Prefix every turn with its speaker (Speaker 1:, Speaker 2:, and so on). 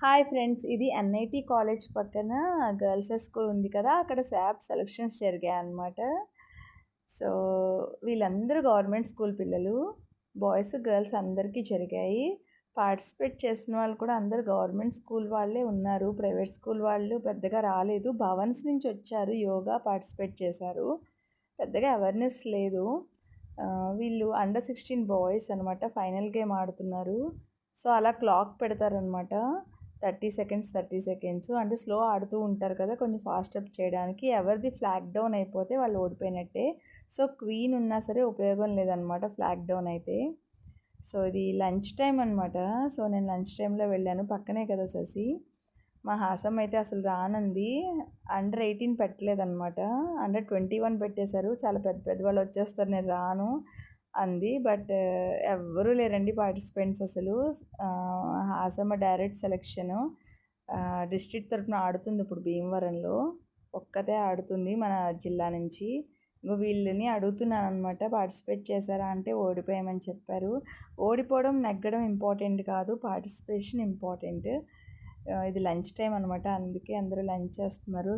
Speaker 1: Hi friends, ఇది NIT college పక్కన girls school ఉంది కదా, అక్కడ శాప్ సెలక్షన్స్ జరిగాయన్నమాట. సో వీళ్ళందరూ గవర్నమెంట్ స్కూల్ పిల్లలు, బాయ్స్ గర్ల్స్ అందరికీ జరిగాయి. పార్టిసిపేట్ చేసిన వాళ్ళు కూడా అందరు గవర్నమెంట్ స్కూల్ వాళ్ళే ఉన్నారు, ప్రైవేట్ స్కూల్ వాళ్ళు పెద్దగా రాలేదు. భవన్స్ నుంచి వచ్చారు, యోగా పార్టిసిపేట్ చేశారు. పెద్దగా అవేర్నెస్ లేదు. వీళ్ళు అండర్ 16 బాయ్స్ అనమాట, ఫైనల్ గేమ్ ఆడుతున్నారు. సో అలా క్లాక్ పెడతారనమాట, 30 సెకండ్స్ 30 సెకండ్స్, అంటే స్లో ఆడుతూ ఉంటారు కదా, కొంచెం ఫాస్ట్ అప్ చేయడానికి. ఎవరిది ఫ్లాగ్ డౌన్ అయిపోతే వాళ్ళు ఓడిపోయినట్టే. సో క్వీన్ ఉన్నా సరే ఉపయోగం లేదనమాట ఫ్లాగ్ డౌన్ అయితే. సో ఇది లంచ్ టైం అనమాట. సో నేను లంచ్ టైంలో వెళ్ళాను, పక్కనే కదా శశి. మా హాసం అయితే అసలు రానంది. అండర్ 18 పెట్టలేదన్నమాట, అండర్ 21 పెట్టేశారు. చాలా పెద్ద పెద్ద వాళ్ళు వచ్చేస్తారు, నేను రాను అంది. బట్ ఎవ్వరూ లేరండి పార్టిసిపెంట్స్ అసలు. హాసమ్మ డైరెక్ట్ సెలెక్షను, డిస్ట్రిక్ట్ తరఫున ఆడుతుంది ఇప్పుడు భీమవరంలో. ఒక్కతే ఆడుతుంది మన జిల్లా నుంచి. ఇంకో వీళ్ళని అడుగుతున్నాను అనమాట, పార్టిసిపేట్ చేశారా అంటే ఓడిపోయామని చెప్పారు. ఓడిపోవడం నెగ్గడం ఇంపార్టెంట్ కాదు, పార్టిసిపేషన్ ఇంపార్టెంట్. ఇది లంచ్ టైం అనమాట, అందుకే అందరూ లంచ్ చేస్తున్నారు.